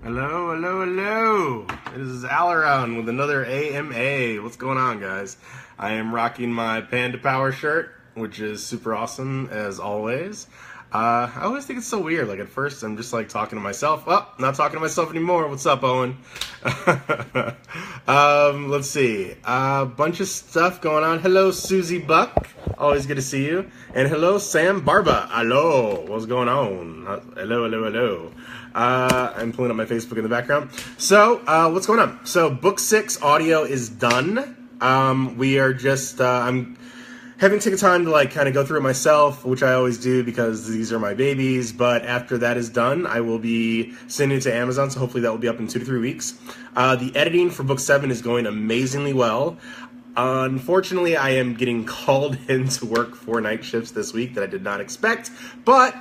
Hello, hello, hello. It is Al around with another AMA. What's going on, guys? I am rocking my Panda Power shirt, which is super awesome as always. I always think it's so weird. Like at first, I'm just like talking to myself. Oh, not talking to myself anymore. What's up, Owen? Let's see. Bunch of stuff going on. Hello, Susie Buck. Always good to see you. And hello, Sam Barba. Hello. What's going on? Hello, hello, hello. I'm pulling up my Facebook in the background. So, what's going on? So, book 6 audio is done. We are just, I'm having to take time to like kind of go through it myself, which I always do because these are my babies. But after that is done, I will be sending it to Amazon. So hopefully that will be up in 2 to 3 weeks. The editing for book 7 is going amazingly well. Unfortunately, I am getting called in to work 4 night shifts this week that I did not expect, but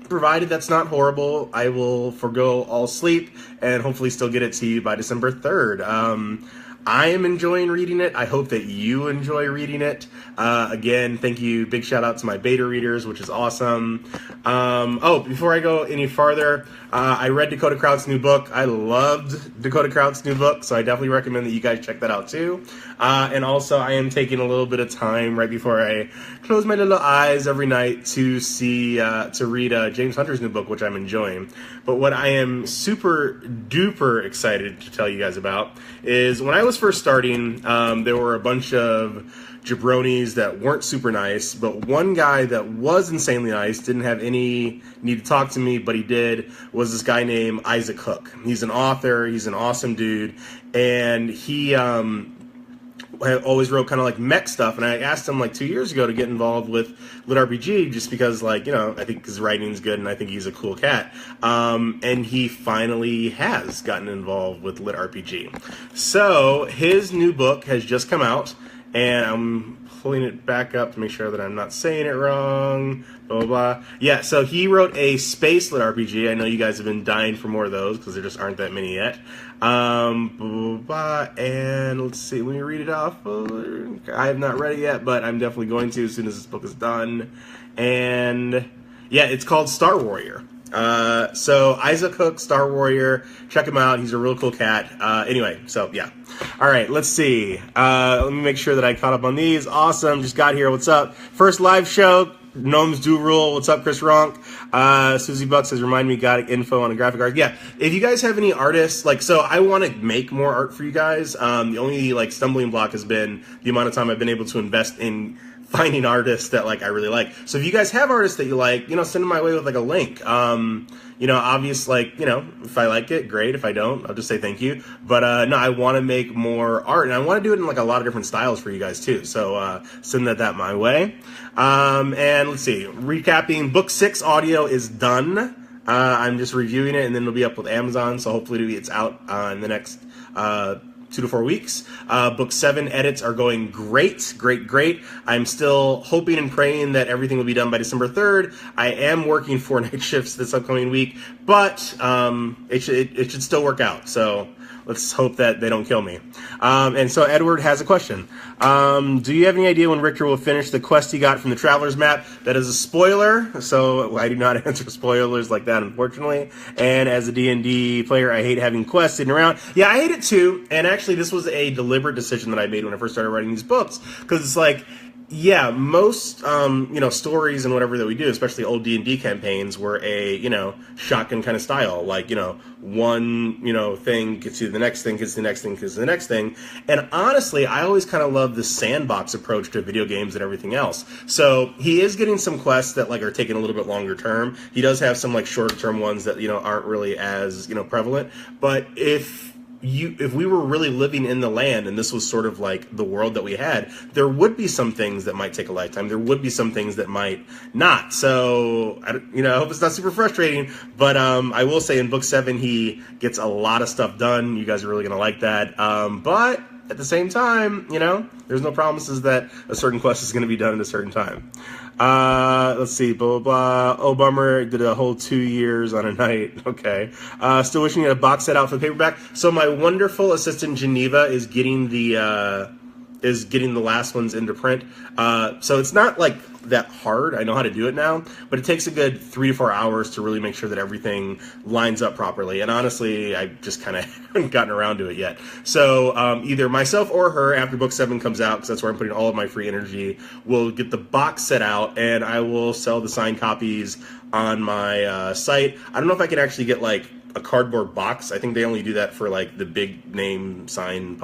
provided that's not horrible, I will forgo all sleep and hopefully still get it to you by December 3rd. I am enjoying reading it. I hope that you enjoy reading it. Again, thank you. Big shout out to my beta readers, which is awesome. Before I go any farther, I read Dakota Kraut's new book. I loved Dakota Kraut's new book, so I definitely recommend that you guys check that out too. And also, I am taking a little bit of time right before I close my little eyes every night to read James Hunter's new book, which I'm enjoying. But what I am super duper excited to tell you guys about is when I was first starting, there were a bunch of jabronis that weren't super nice, but one guy that was insanely nice, didn't have any need to talk to me, but he did, was this guy named Isaac Hook. He's an author, he's an awesome dude, and he always wrote kind of like mech stuff, and I asked him like 2 years ago to get involved with Lit RPG just because, like, you know, I think his writing's good and I think he's a cool cat. And he finally has gotten involved with Lit RPG. So his new book has just come out, and I'm pulling it back up to make sure that I'm not saying it wrong, blah, blah, blah. Yeah, so he wrote a space lit RPG. I know you guys have been dying for more of those because there just aren't that many yet. Blah, blah, blah. And let's see, let me read it off. I have not read it yet, but I'm definitely going to as soon as this book is done. And yeah, it's called Star Warrior. So Isaac Hook, Star Warrior, check him out. He's a real cool cat. Anyway, so yeah. All right, let's see. Let me make sure that I caught up on these. Awesome, just got here. What's up? First live show. Gnomes do rule. What's up, Chris Ronk? Susie Buck says, remind me, got info on a graphic art. Yeah, if you guys have any artists, like, so I want to make more art for you guys. The only, like, stumbling block has been the amount of time I've been able to invest in finding artists that, like, I really like. So if you guys have artists that you like, you know, send them my way with, like, a link. You know, obvious, like, you know, if I like it, great. If I don't, I'll just say thank you. But, no, I want to make more art, and I want to do it in, like, a lot of different styles for you guys, too. So, send that my way. And let's see, recapping, book 6 audio is done. I'm just reviewing it, and then it'll be up with Amazon, so hopefully it's out in the next 2 to 4 weeks. Book 7 edits are going great, great, great. I'm still hoping and praying that everything will be done by December 3rd. I am working 4 night shifts this upcoming week, but it should still work out. So let's hope that they don't kill me. And so Edward has a question. Do you have any idea when Richter will finish the quest he got from the Traveler's Map? That is a spoiler, so I do not answer spoilers like that, unfortunately. And as a D&D player, I hate having quests sitting around. Yeah, I hate it too, and actually this was a deliberate decision that I made when I first started writing these books, because it's like, yeah, most, you know, stories and whatever that we do, especially old D&D campaigns, were a, you know, shotgun kind of style. Like, you know, one, you know, thing gets you the next thing, gets the next thing, gets the next thing. And honestly, I always kind of love the sandbox approach to video games and everything else. So he is getting some quests that, like, are taking a little bit longer term. He does have some, like, shorter term ones that, you know, aren't really as, you know, prevalent. But if we were really living in the land and this was sort of like the world that we had, there would be some things that might take a lifetime. There would be some things that might not. So, you know, I hope it's not super frustrating, but I will say in book 7, he gets a lot of stuff done. You guys are really going to like that. But at the same time, you know, there's no promises that a certain quest is going to be done at a certain time. Let's see, blah, blah, blah. Oh, bummer, did a whole 2 years on a night. Okay. Still wishing you had a box set out for the paperback. So my wonderful assistant, Geneva, is getting the is getting the last ones into print. So it's not like that hard. I know how to do it now, but it takes a good 3 to 4 hours to really make sure that everything lines up properly. And honestly, I just kind of haven't gotten around to it yet. So either myself or her, after book 7 comes out, because that's where I'm putting all of my free energy, will get the box set out, and I will sell the signed copies on my site. I don't know if I can actually get like a cardboard box. I think they only do that for like the big name signed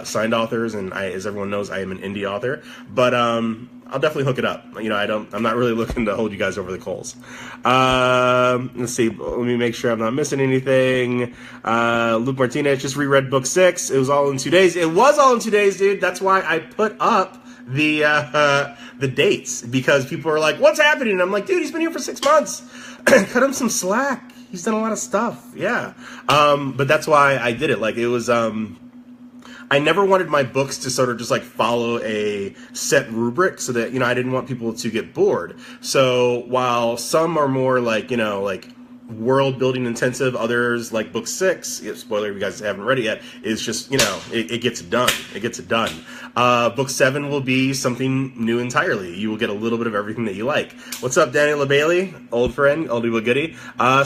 signed authors, and as everyone knows, I am an indie author, but I'll definitely hook it up. You know, I'm not really looking to hold you guys over the coals. Let's see, let me make sure I'm not missing anything. Luke Martinez just reread book 6. It was all in 2 days. It was all in 2 days, dude. That's why I put up the dates, because people are like, what's happening? And I'm like, dude, he's been here for 6 months. Cut him some slack. He's done a lot of stuff. Yeah. But that's why I did it. Like, it was, I never wanted my books to sort of just like follow a set rubric, so that, you know, I didn't want people to get bored. So while some are more like, you know, like world building intensive, others like book 6, spoiler if you guys haven't read it yet, is just, you know, it gets done. It gets it done. Book 7 will be something new entirely. You will get a little bit of everything that you like. What's up, Daniel LaBailey? Old friend, oldie but goodie. I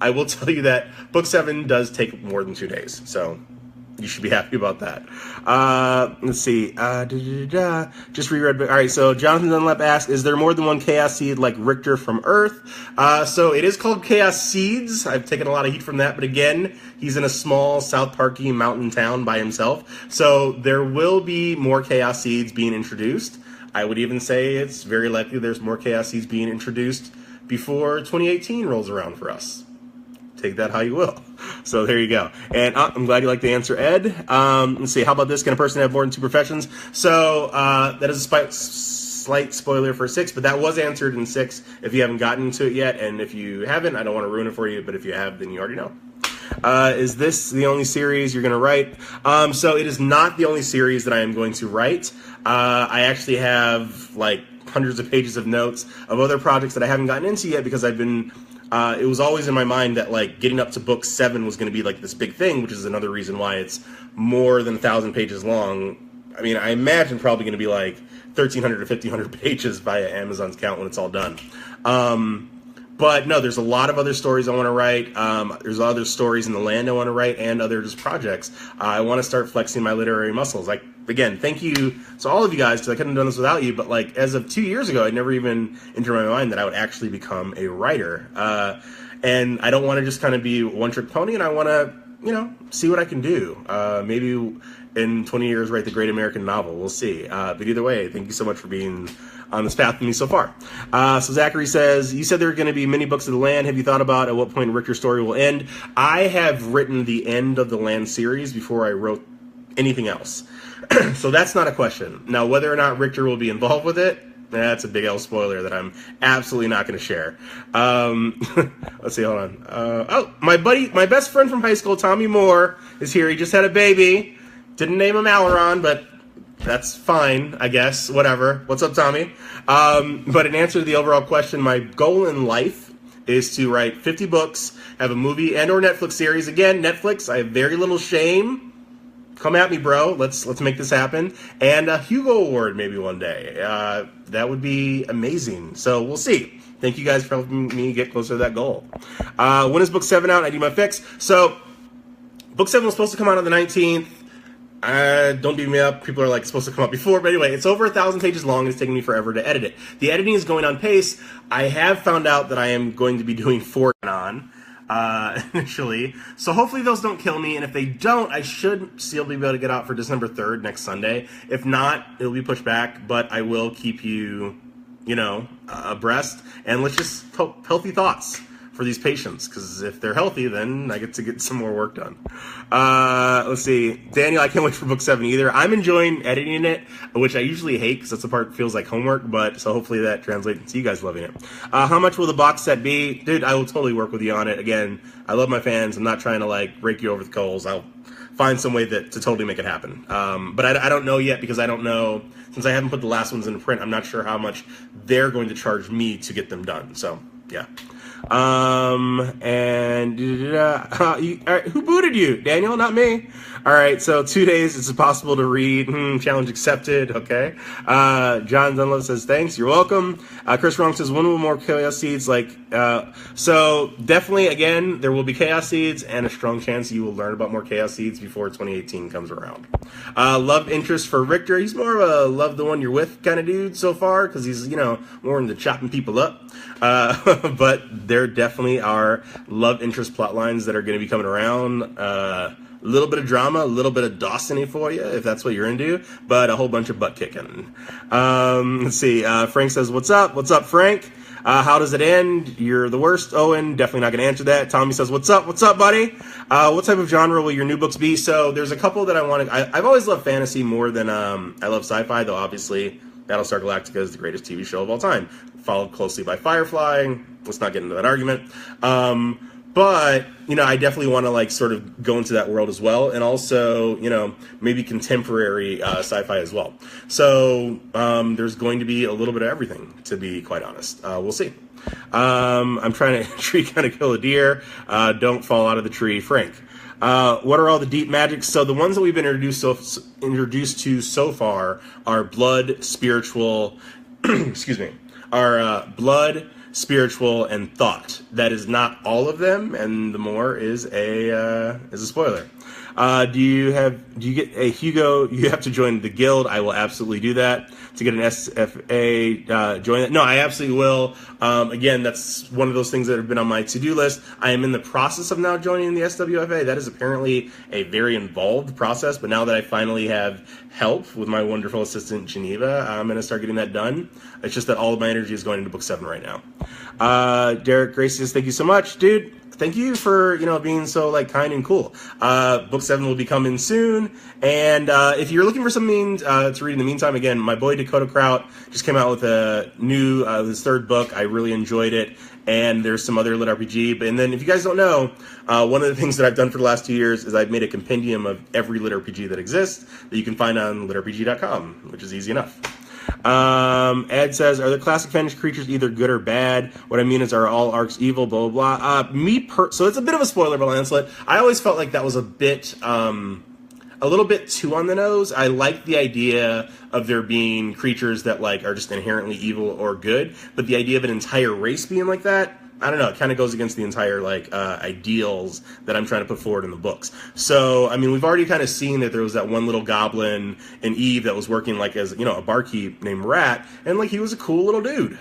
will tell you that book 7 does take more than 2 days. So you should be happy about that. Let's see. Just reread. All right, so Jonathan Dunlap asks, is there more than one Chaos Seed like Richter from Earth? So it is called Chaos Seeds. I've taken a lot of heat from that, but again, he's in a small South Parky mountain town by himself. So there will be more Chaos Seeds being introduced. I would even say it's very likely there's more Chaos Seeds being introduced before 2018 rolls around for us. Take that how you will. So there you go. And I'm glad you like the answer, Ed. Let's see. How about this? Can a person have more than 2 professions? So that is a slight spoiler for 6, but that was answered in 6 if you haven't gotten to it yet. And if you haven't, I don't want to ruin it for you, but if you have, then you already know. Is this the only series you're going to write? So it is not the only series that I am going to write. I actually have like hundreds of pages of notes of other projects that I haven't gotten into yet, because I've been... it was always in my mind that like getting up to book 7 was going to be like this big thing, which is another reason why it's more than 1,000 pages long. I mean, I imagine probably going to be like 1,300 to 1,500 pages via Amazon's count when it's all done. But no, there's a lot of other stories I want to write. There's other stories in the land I want to write, and other just projects. I want to start flexing my literary muscles. Like, again, thank you to all of you guys, because I couldn't have done this without you. But like, as of 2 years ago, I'd never even entered my mind that I would actually become a writer. And I don't want to just kind of be a one-trick pony, and I want to, you know, see what I can do. Maybe in 20 years, write the great American novel. We'll see. But either way, thank you so much for being on this path with me so far. So Zachary says, you said there are going to be many books of the land. Have you thought about at what point Richter's story will end? I have written the end of the land series before I wrote anything else. So that's not a question. Now, whether or not Richter will be involved with it, that's a big L spoiler that I'm absolutely not going to share. Let's see, hold on. Oh, my best friend from high school, Tommy Moore, is here. He just had a baby. Didn't name him Aileron, but that's fine, I guess. Whatever. What's up, Tommy? But in answer to the overall question, my goal in life is to write 50 books, have a movie and or Netflix series. Again, Netflix, I have very little shame. Come at me, bro. Let's make this happen. And a Hugo Award maybe one day. That would be amazing. So we'll see. Thank you guys for helping me get closer to that goal. When is book 7 out? I need my fix. So book 7 was supposed to come out on the 19th. Don't beat me up. People are like, it's supposed to come out before. But anyway, it's over 1,000 pages long. It's taking me forever to edit it. The editing is going on pace. I have found out that I am going to be doing 4 on initially. So hopefully those don't kill me. And if they don't, I should still be able to get out for December 3rd, next Sunday. If not, it'll be pushed back. But I will keep you, you know, abreast. And let's just hope healthy thoughts for these patients, because if they're healthy, then I get to get some more work done. Let's see. Daniel, I can't wait for book 7 either. I'm enjoying editing it, which I usually hate because that's the part that feels like homework, but so hopefully that translates into you guys loving it. How much will the box set be? Dude, I will totally work with you on it. Again, I love my fans. I'm not trying to like rake you over the coals. I'll find some way to totally make it happen. But I don't know yet, because I don't know, since I haven't put the last ones in print, I'm not sure how much they're going to charge me to get them done. So, yeah. And all right, who booted you? Daniel, not me. All right, so 2 days, it's impossible to read. Challenge accepted, okay. John Dunlop says, thanks, you're welcome. Chris Wrong says, when will more chaos seeds, so definitely, again, there will be chaos seeds, and a strong chance you will learn about more chaos seeds before 2018 comes around. Love interest for Richter, he's more of a love the one you're with kind of dude so far, because he's, more into chopping people up. But there definitely are love interest plot lines that are going to be coming around. A little bit of drama, a little bit of Dawson-y for you, if that's what you're into, but a whole bunch of butt kicking. Let's see. Frank says, what's up? What's up, Frank? How does it end? You're the worst, Owen. Definitely not going to answer that. Tommy says, what's up? What's up, buddy? What type of genre will your new books be? So there's a couple that I want to... I've always loved fantasy more than I love sci-fi, though obviously Battlestar Galactica is the greatest TV show of all time, followed closely by Firefly. Let's not get into that argument. But, I definitely want to, sort of go into that world as well. And also, maybe contemporary sci-fi as well. So, there's going to be a little bit of everything, to be quite honest. We'll see. I'm trying to tree kind of kill a deer. Don't fall out of the tree, Frank. What are all the deep magics? So the ones that we've been introduced to so far are blood, spiritual, excuse me, are blood, spiritual, and thought. That is not all of them, and the more is a spoiler. Do you get a Hugo? You have to join the guild. I will absolutely do that. To get an SFA, join it. No, I absolutely will. Again, that's one of those things that have been on my to-do list. I am in the process of now joining the SWFA. That is apparently a very involved process, but now that I finally have help with my wonderful assistant, Geneva, I'm going to start getting that done. It's just that all of my energy is going into book 7 right now. Derek Gracie says, thank you so much, dude. Thank you for, being so, kind and cool. Book 7 will be coming soon. And if you're looking for something to read in the meantime, again, my boy Dakota Kraut just came out with a new, his 3rd book. I really enjoyed it. And there's some other lit RPG. And then if you guys don't know, one of the things that I've done for the last 2 years is I've made a compendium of every lit RPG that exists that you can find on litrpg.com, which is easy enough. Ed says, are the classic fantasy creatures either good or bad? What I mean is, are all arcs evil, blah, blah, blah. So it's a bit of a spoiler, but Lancelot, I always felt like that was a little bit too on the nose. I like the idea of there being creatures that, are just inherently evil or good, but the idea of an entire race being like that, I don't know, it kind of goes against the entire, ideals that I'm trying to put forward in the books. So, I mean, we've already kind of seen that there was that one little goblin in Eve that was working, as, a barkeep named Rat, and, he was a cool little dude.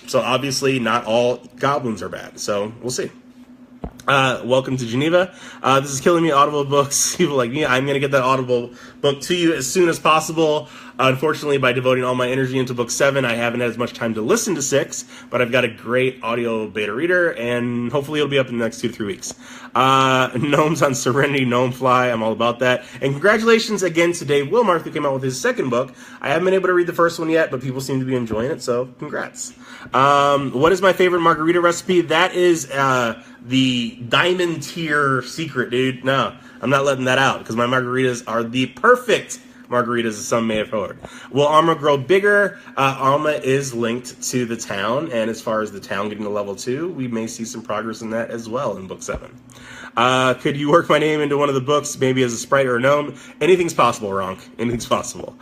So, obviously, not all goblins are bad, so we'll see. Welcome to Geneva. This is killing me, Audible books. People like me, I'm going to get that Audible book to you as soon as possible. Unfortunately, by devoting all my energy into book 7, I haven't had as much time to listen to 6, but I've got a great audio beta reader, and hopefully it'll be up in the next 2 to 3 weeks. Gnomes on Serenity, Gnome Fly, I'm all about that. And congratulations again to Dave Wilmarth, who came out with his 2nd book. I haven't been able to read the first one yet, but people seem to be enjoying it, so congrats. What is my favorite margarita recipe? That is the diamond tier secret, dude. No, I'm not letting that out, because my margaritas are the perfect margaritas, as some may have heard. Will Alma grow bigger? Alma is linked to the town, and as far as the town getting to level 2, we may see some progress in that as well in book 7. Could you work my name into one of the books, maybe as a sprite or a gnome? Anything's possible, Ronk. Anything's possible.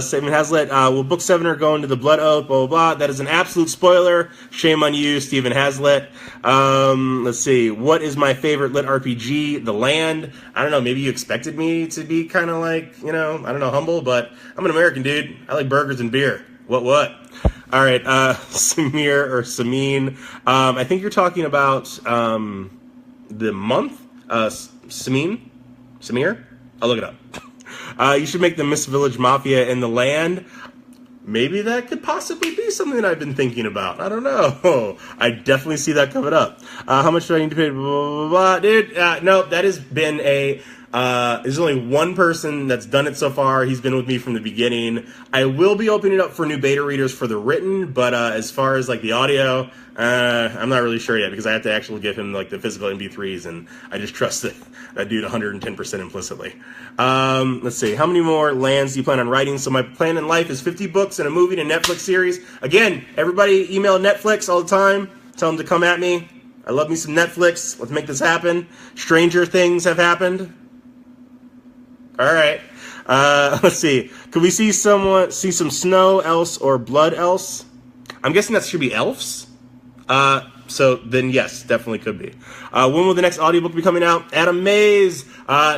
Stephen Hazlitt, will book 7 go into the Blood Oath, blah, blah, blah. That is an absolute spoiler. Shame on you, Stephen Hazlitt. Let's see. What is my favorite lit RPG? The Land. I don't know. Maybe you expected me to be kind of I don't know, humble, but I'm an American dude. I like burgers and beer. What? All right. Samir or Samin. I think you're talking about, the month, Samir? I'll look it up. You should make the Miss Village Mafia in the Land. Maybe that could possibly be something that I've been thinking about. I don't know. I definitely see that coming up. How much do I need to pay? Blah, blah, blah. Dude, no, that has been there's only one person that's done it so far. He's been with me from the beginning. I will be opening it up for new beta readers for the written, but as far as the audio, I'm not really sure yet, because I have to actually give him the physical MP3s, and I just trust that dude 110% implicitly. Let's see, how many more lands do you plan on writing? So my plan in life is 50 books and a movie and a Netflix series. Again, everybody email Netflix all the time. Tell them to come at me. I love me some Netflix. Let's make this happen. Stranger things have happened. All right. Let's see. Could we see some snow else or blood else? I'm guessing that should be elves. So then yes, definitely could be. When will the next audiobook be coming out? Adam Mays.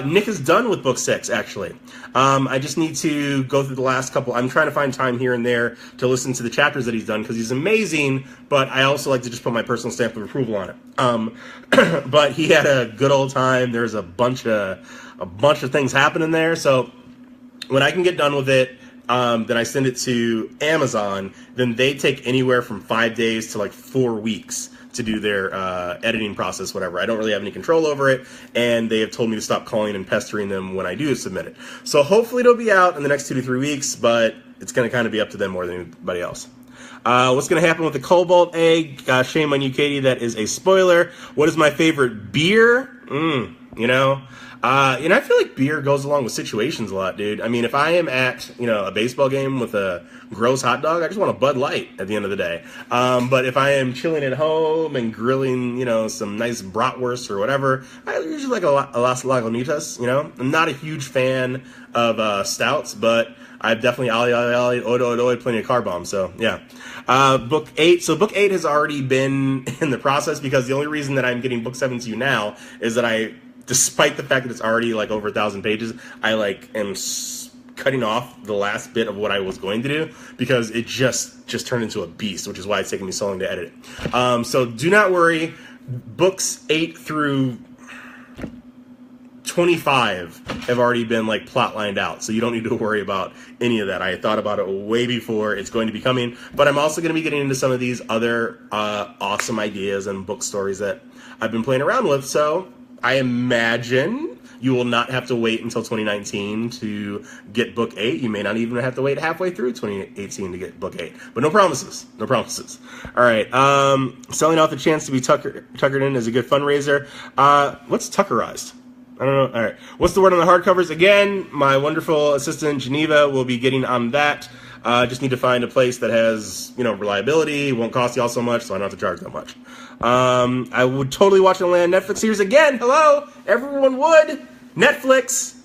Nick is done with book 6, actually. I just need to go through the last couple. I'm trying to find time here and there to listen to the chapters that he's done because he's amazing, but I also like to just put my personal stamp of approval on it. But he had a good old time. There's a bunch of things happening there. So when I can get done with it, then I send it to Amazon. Then they take anywhere from 5 days to like 4 weeks to do their editing process, whatever. I don't really have any control over it, and they have told me to stop calling and pestering them when I do submit it. So hopefully it'll be out in the next 2 to 3 weeks, but it's going to kind of be up to them more than anybody else. What's going to happen with the cobalt egg? Shame on you, Katie. That is a spoiler. What is my favorite beer? You know, I feel like beer goes along with situations a lot, dude. I mean, if I am at, a baseball game with a gross hot dog, I just want a Bud Light at the end of the day. But if I am chilling at home and grilling, some nice bratwurst or whatever, I usually like a Las Lagunitas, I'm not a huge fan of stouts, but I've definitely ollie, plenty of car bombs, so yeah. Book 8. So book 8 has already been in the process because the only reason that I'm getting book 7 to you now is that despite the fact that it's already like over 1,000 pages, I am cutting off the last bit of what I was going to do because it just turned into a beast, which is why it's taking me so long to edit it. So do not worry. Books 8 through 25 have already been plot lined out, so you don't need to worry about any of that. I thought about it way before it's going to be coming, but I'm also going to be getting into some of these other awesome ideas and book stories that I've been playing around with, so I imagine you will not have to wait until 2019 to get book 8. You may not even have to wait halfway through 2018 to get book 8. But no promises. No promises. All right. Selling off the chance to be tuckered in is a good fundraiser. What's tuckerized? I don't know. All right. What's the word on the hardcovers? Again, my wonderful assistant, Geneva, will be getting on that. Just need to find a place that has, reliability, won't cost y'all so much, so I don't have to charge that much. I would totally watch the land Netflix series again. Hello, everyone would. Netflix.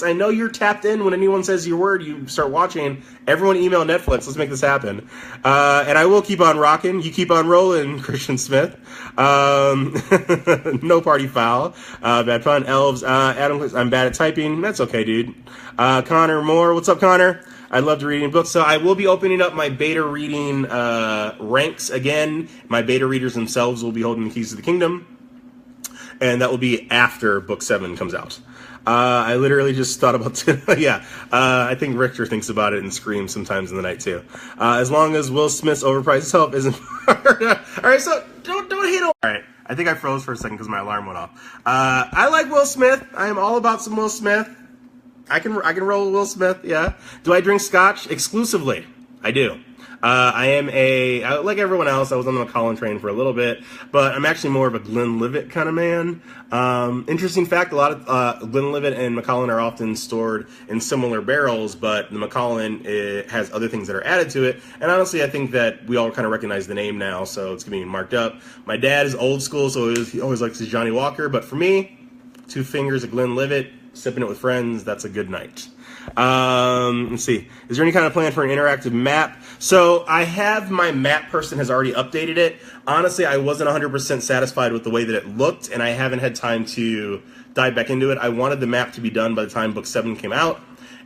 I know you're tapped in. When anyone says your word, you start watching. Everyone email Netflix. Let's make this happen. And I will keep on rocking. You keep on rolling, Christian Smith. No party foul. Bad pun. Elves. Adam. I'm bad at typing. That's okay, dude. Connor Moore. What's up, Connor? I love reading books, so I will be opening up my beta reading ranks again. My beta readers themselves will be holding the keys to the kingdom, and that will be after book 7 comes out. I literally just thought about I think Richter thinks about it and screams sometimes in the night too. As long as Will Smith's overpriced help isn't hard. All right, so don't hate on. All right, I think I froze for a second because my alarm went off. I like Will Smith. I am all about some Will Smith. I can roll Will Smith, yeah. Do I drink scotch? Exclusively. I do. Like everyone else, I was on the Macallan train for a little bit, but I'm actually more of a Glenlivet kind of man. Interesting fact, a lot of Glenlivet and Macallan are often stored in similar barrels, but the Macallan has other things that are added to it, and honestly, I think that we all kind of recognize the name now, so it's getting marked up. My dad is old school, so he always likes his Johnny Walker, but for me, 2 fingers of Glenlivet, sipping it with friends, that's a good night. Let's see. Is there any kind of plan for an interactive map? So I have my map person has already updated it. Honestly, I wasn't 100% satisfied with the way that it looked, and I haven't had time to dive back into it. I wanted the map to be done by the time book 7 came out,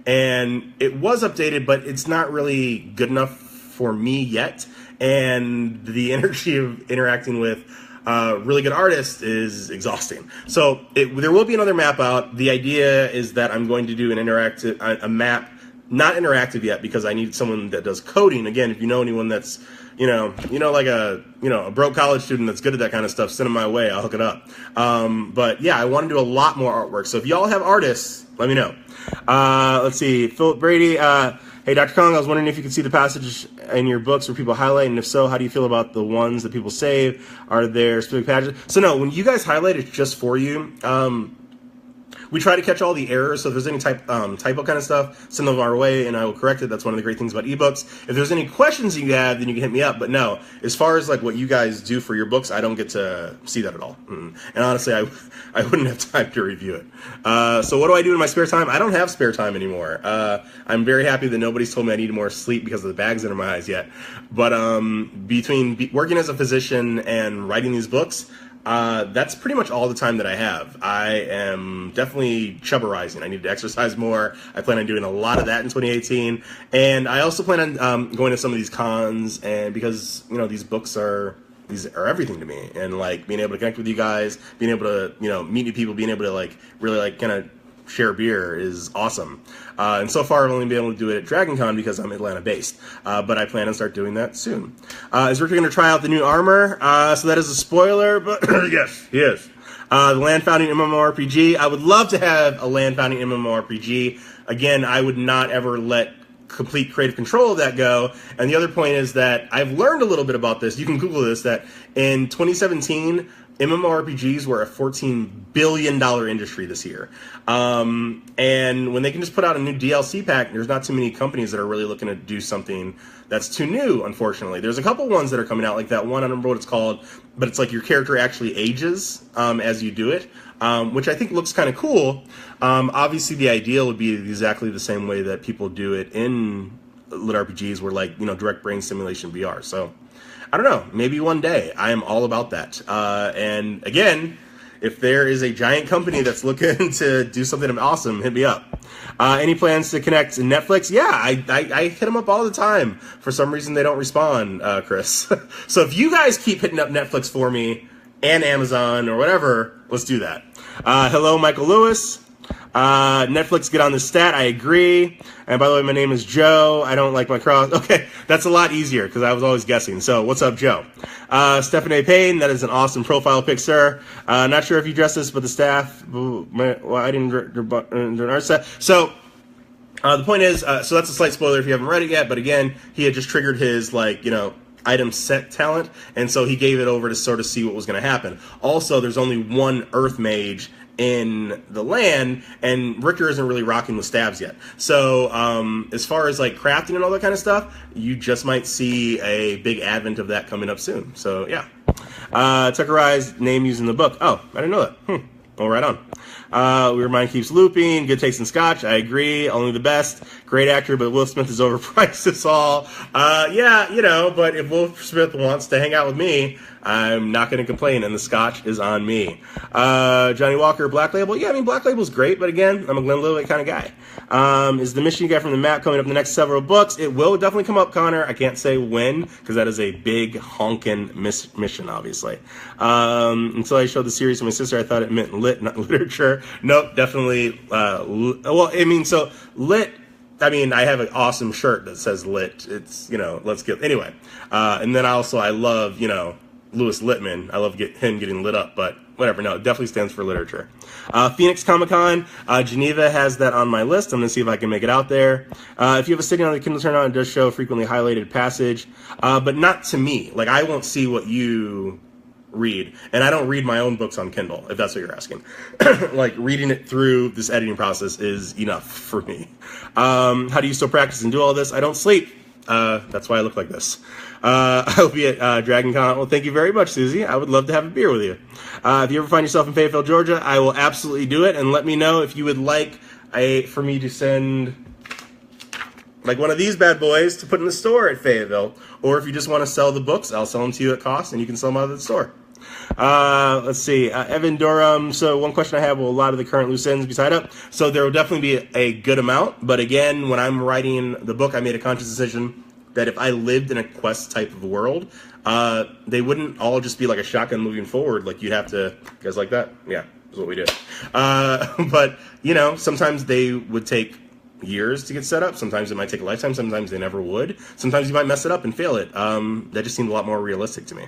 and it was updated, but it's not really good enough for me yet. And the energy of interacting with really good artist is exhausting. So there will be another map out. The idea is that I'm going to do a map, not interactive yet, because I need someone that does coding. Again, if you know anyone that's, like a broke college student that's good at that kind of stuff, send them my way. I'll hook it up. But yeah, I want to do a lot more artwork. So if y'all have artists, let me know. Let's see. Philip Brady. Hey, Dr. Kong, I was wondering if you could see the passage in your books where people highlight, and if so, how do you feel about the ones that people save? Are there specific passages? So no, when you guys highlight, it's just for you. we try to catch all the errors. So if there's any typo kind of stuff, send them our way, and I will correct it. That's one of the great things about ebooks. If there's any questions you have, then you can hit me up. But no, as far as like what you guys do for your books, I don't get to see that at all. And honestly, I wouldn't have time to review it. So what do I do in my spare time? I don't have spare time anymore. I'm very happy that nobody's told me I need more sleep because of the bags under my eyes yet. But between working as a physician and writing these books, that's pretty much all the time that I have. I am definitely chubberizing. I need to exercise more. I plan on doing a lot of that in 2018. And I also plan on going to some of these cons, and because, you know, these are everything to me. And like being able to connect with you guys, being able to, you know, meet new people, being able to like really like kind of share beer is awesome. And so far I've only been able to do it at Dragon Con because I'm Atlanta based. But I plan to start doing that soon. Is Rick going to try out the new armor? So that is a spoiler, but yes, he is. The land founding MMORPG. I would love to have a land founding MMORPG. Again, I would not ever let complete creative control of that go. And the other point is that I've learned a little bit about this. You can Google this, that in 2017, MMORPGs were a $14 billion industry this year. And when they can just put out a new DLC pack, there's not too many companies that are really looking to do something that's too new, unfortunately. There's a couple ones that are coming out, like that one, I don't remember what it's called, but it's like your character actually ages as you do it, which I think looks kind of cool. Obviously, the ideal would be exactly the same way that people do it in lit RPGs, where like, you know, direct brain stimulation VR. So I don't know, maybe one day. I am all about that. And again, if there is a giant company that's looking to do something awesome, hit me up. Any plans to connect to Netflix? Yeah, I hit them up all the time. For some reason, they don't respond, Chris. So if you guys keep hitting up Netflix for me and Amazon or whatever, let's do that. Hello, Michael Lewis. Netflix, get on the stat. I agree. And by the way, my name is Joe. I don't like my cross. Okay, that's a lot easier because I was always guessing. So what's up, Joe? Stephanie Payne, that is an awesome profile pic, sir. Not sure if you dressed this, but the staff, well, I didn't do our set. So the point is, so that's a slight spoiler if you haven't read it yet. But again, he had just triggered his, like, you know, item set talent. And so he gave it over to sort of see what was going to happen. Also, there's only one Earth Mage in the land, and Richter isn't really rocking with stabs yet. So as far as like crafting and all that kind of stuff, you just might see a big advent of that coming up soon. So yeah. Tuckerized name used in the book. Oh, I didn't know that. Well, right on. Your mind keeps looping. Good taste in scotch. I agree. Only the best. Great actor, but Will Smith is overpriced us all. Yeah, you know, but if Will Smith wants to hang out with me, I'm not going to complain, and the scotch is on me. Johnny Walker, Black Label. Yeah, I mean, Black Label's great, but again, I'm a Glenlivet kind of guy. Is the mission you get from the map coming up in the next several books? It will definitely come up, Connor. I can't say when, because that is a big honkin' mission, obviously. Until I showed the series to my sister, I thought it meant lit, not literature. Nope, definitely. Well, I mean, so lit, I mean, I have an awesome shirt that says lit. It's, you know, let's get, anyway. And then also, I love, you know, Louis Littman. I love him getting lit up, but whatever. No, it definitely stands for literature. Phoenix Comic-Con. Geneva has that on my list. I'm going to see if I can make it out there. If you have a sitting on the Kindle turnout, it does show a frequently highlighted passage, but not to me. Like, I won't see what you read, and I don't read my own books on Kindle, if that's what you're asking. Like, reading it through this editing process is enough for me. How do you still practice and do all this? I don't sleep. That's why I look like this. I'll be at Dragon Con. Well, thank you very much, Susie. I would love to have a beer with you. If you ever find yourself in Fayetteville, Georgia, I will absolutely do it. And let me know if you would like for me to send like one of these bad boys to put in the store at Fayetteville. Or if you just want to sell the books, I'll sell them to you at cost, and you can sell them out of the store. Let's see. Evan Durham. So one question I have, will a lot of the current loose ends be tied up? So there will definitely be a good amount. But again, when I'm writing the book, I made a conscious decision that if I lived in a quest type of world, they wouldn't all just be like a shotgun moving forward. Like, you'd have to, you guys like that? Yeah, that's what we do. But, you know, sometimes they would take years to get set up. Sometimes it might take a lifetime. Sometimes they never would. Sometimes you might mess it up and fail it. That just seemed a lot more realistic to me.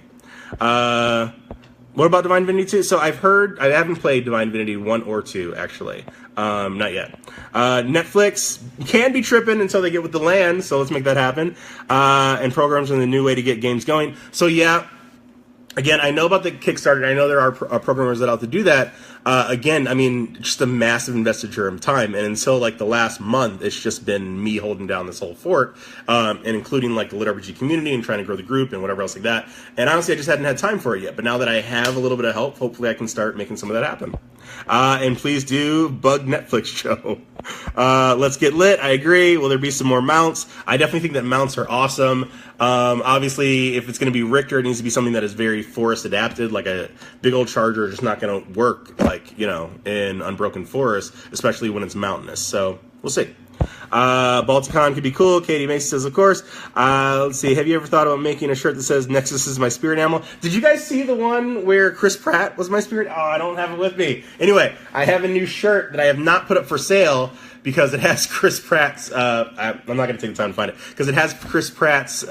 What about Divine Divinity 2? So I've heard, I haven't played Divine Divinity 1 or 2, actually. Not yet. Netflix can be tripping until they get with the land, so let's make that happen. And programs are the new way to get games going. So yeah, Again, I know about the Kickstarter. I know there are programmers that out to do that. Again, I mean, just a massive investiture of time. And until like the last month, it's just been me holding down this whole fort, and including like the Lit RPG community and trying to grow the group and whatever else like that. And honestly, I just hadn't had time for it yet. But now that I have a little bit of help, hopefully I can start making some of that happen. And please do bug Netflix show. Let's get lit. I agree. Will there be some more mounts? I definitely think that mounts are awesome. Obviously, if it's going to be Richter, it needs to be something that is very forest adapted. Like a big old charger is just not going to work, like, you know, in unbroken forest, especially when it's mountainous. So we'll see. Balticon could be cool. Katie Macy says, of course. Let's see. Have you ever thought about making a shirt that says Nexus is my spirit animal? Did you guys see the one where Chris Pratt was my spirit? Oh, I don't have it with me. Anyway, I have a new shirt that I have not put up for sale because it has Chris Pratt's, I'm not going to take the time to find it, because it has Chris Pratt's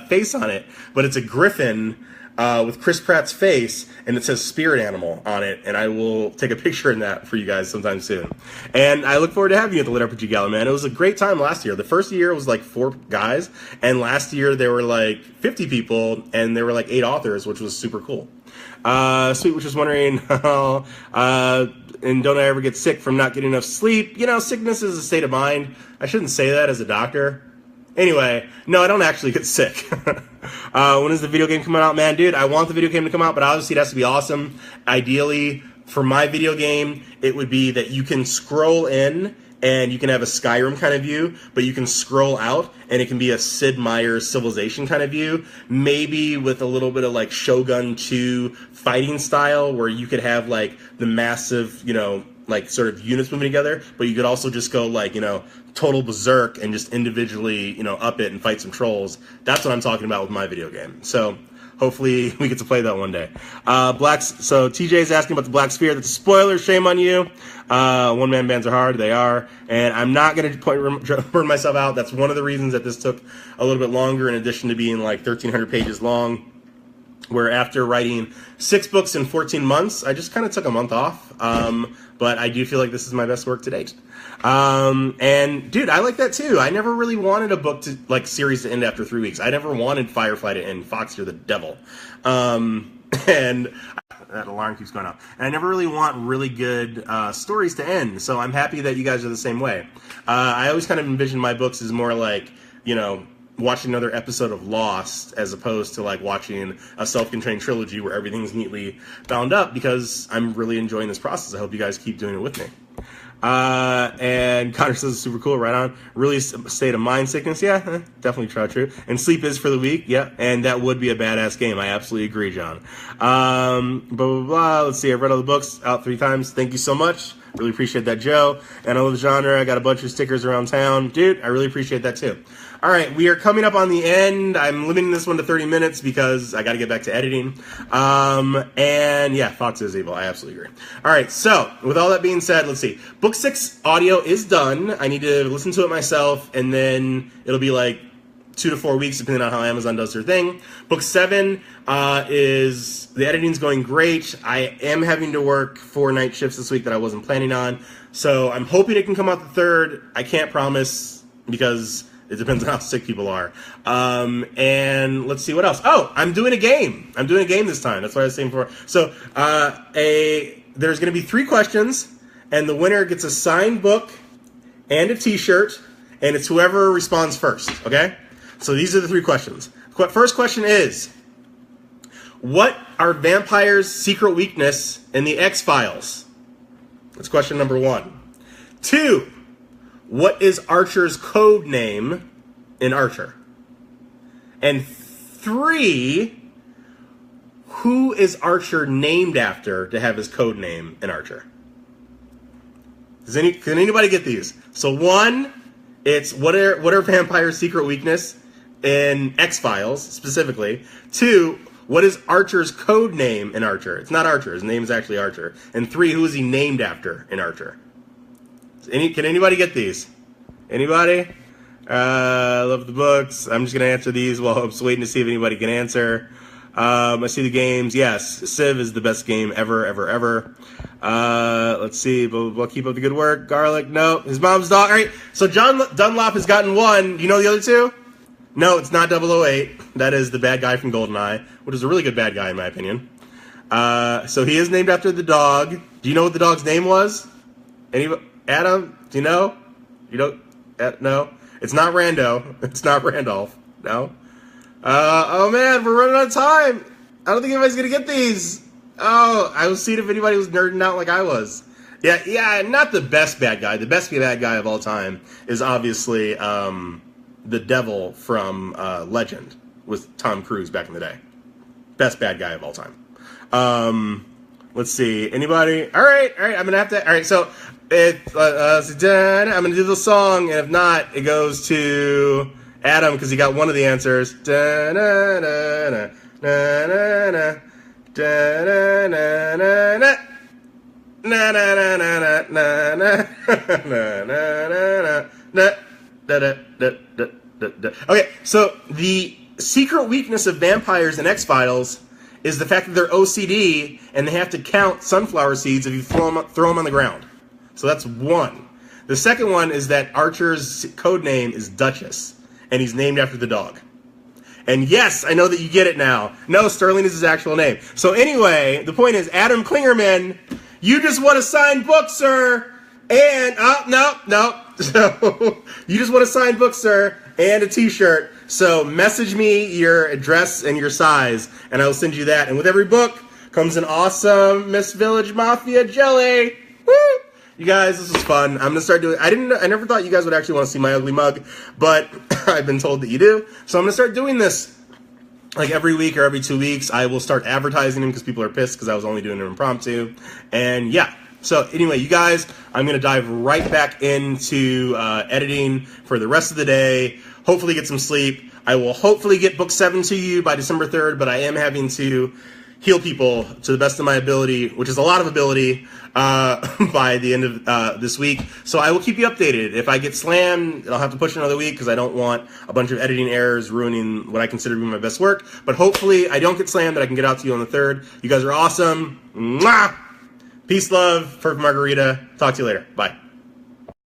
face on it, but it's a griffin with Chris Pratt's face, and it says spirit animal on it, and I will take a picture in that for you guys sometime soon. And I look forward to having you at the Lit RPG Gala, man. It was a great time last year. The first year was like 4 guys, and last year there were like 50 people, and there were like 8 authors, which was super cool. Sweet was just wondering, and don't I ever get sick from not getting enough sleep? You know, sickness is a state of mind. I shouldn't say that as a doctor. Anyway, no, I don't actually get sick. When is the video game coming out? Man, dude, I want the video game to come out, but obviously it has to be awesome. Ideally, for my video game, it would be that you can scroll in and you can have a Skyrim kind of view, but you can scroll out and it can be a Sid Meier's Civilization kind of view, maybe with a little bit of like Shogun 2 fighting style where you could have like the massive, you know, like sort of units moving together, but you could also just go like, you know, total berserk and just individually, you know, up it and fight some trolls. That's what I'm talking about with my video game. So hopefully we get to play that one day. So TJ's asking about the Black Sphere. That's a spoiler. Shame on you. One-man bands are hard. They are. And I'm not going to burn myself out. That's one of the reasons that this took a little bit longer, in addition to being like 1,300 pages long, where after writing 6 books in 14 months, I just kind of took a month off. But I do feel like this is my best work to date. And dude, I like that too. I never really wanted a book to like series to end after 3 weeks. I never wanted Firefly to end. Fox, you're the devil. And that alarm keeps going off. And I never really want really good stories to end. So I'm happy that you guys are the same way. I always kind of envision my books as more like, you know, watching another episode of Lost as opposed to like watching a self-contained trilogy where everything's neatly bound up, because I'm really enjoying this process. I hope you guys keep doing it with me. And Connor says it's super cool, right on. Really state of mind sickness, yeah, definitely true. And sleep is for the weak, yeah, and that would be a badass game. I absolutely agree, John. Blah, blah, blah. Let's see, I've read all the books out 3 times. Thank you so much. Really appreciate that, Joe. And I love the genre. I got a bunch of stickers around town. Dude, I really appreciate that too. All right, we are coming up on the end. I'm limiting this one to 30 minutes because I got to get back to editing. And yeah, Fox is evil. I absolutely agree. All right, so with all that being said, let's see. Book 6 audio is done. I need to listen to it myself, and then it'll be like 2 to 4 weeks, depending on how Amazon does their thing. Book 7 is, the editing's going great. I am having to work 4 night shifts this week that I wasn't planning on. So I'm hoping it can come out the 3rd. I can't promise because it depends on how sick people are. And let's see what else. Oh, I'm doing a game. I'm doing a game this time. That's what I was saying before. So there's going to be 3 questions, and the winner gets a signed book and a t-shirt, and it's whoever responds first, okay? So these are the 3 questions. First question is, what are vampires' secret weakness in the X-Files? That's question number 1. 2, what is Archer's code name in Archer? And 3, who is Archer named after to have his code name in Archer? Can anybody get these? So 1, it's what are vampires' secret weakness in X-Files specifically. 2, what is Archer's code name in Archer? It's not Archer. His name is actually Archer. And 3, who is he named after in Archer? Can anybody get these? Anybody? I love the books. I'm just going to answer these while I'm just waiting to see if anybody can answer. I see the games. Yes, Civ is the best game ever, ever, ever. Let's see. We'll keep up the good work. Garlic, no. His mom's dog. All right. So John Dunlop has gotten 1. Do you know the other 2? No, it's not 008. That is the bad guy from GoldenEye, which is a really good bad guy in my opinion. So he is named after the dog. Do you know what the dog's name was? Adam, do you know? You don't? No? It's not Rando. It's not Randolph. No? Oh man, we're running out of time. I don't think anybody's going to get these. Oh, I was seeing if anybody was nerding out like I was. Yeah, not the best bad guy. The best bad guy of all time is obviously the devil from Legend with Tom Cruise back in the day. Best bad guy of all time. Let's see. Anybody? All right. I'm gonna have to. All right. So I'm gonna do the song, and if not, it goes to Adam because he got one of the answers. Okay, so the secret weakness of vampires and X-Files is the fact that they're OCD and they have to count sunflower seeds if you throw them on the ground. So that's one. The second one is that Archer's code name is Duchess, and he's named after the dog. And yes, I know that you get it now. No, Sterling is his actual name. So anyway, the point is, Adam Klingerman, you just won a signed book, sir. And, no. So, you just want a signed book, sir, and a t-shirt. So message me your address and your size, and I will send you that. And with every book comes an awesome Miss Village Mafia jelly. Woo! You guys, this was fun. I'm going to start doing... I never thought you guys would actually want to see my ugly mug, but I've been told that you do. So I'm going to start doing this like every week or every 2 weeks. I will start advertising them because people are pissed because I was only doing it impromptu. And yeah. So anyway, you guys, I'm going to dive right back into editing for the rest of the day. Hopefully get some sleep. I will hopefully get book 7 to you by December 3rd, but I am having to heal people to the best of my ability, which is a lot of ability, by the end of this week. So I will keep you updated. If I get slammed, I'll have to push another week because I don't want a bunch of editing errors ruining what I consider to be my best work. But hopefully I don't get slammed, that I can get out to you on the 3rd. You guys are awesome. Mwah! Peace, love, perfect margarita. Talk to you later. Bye.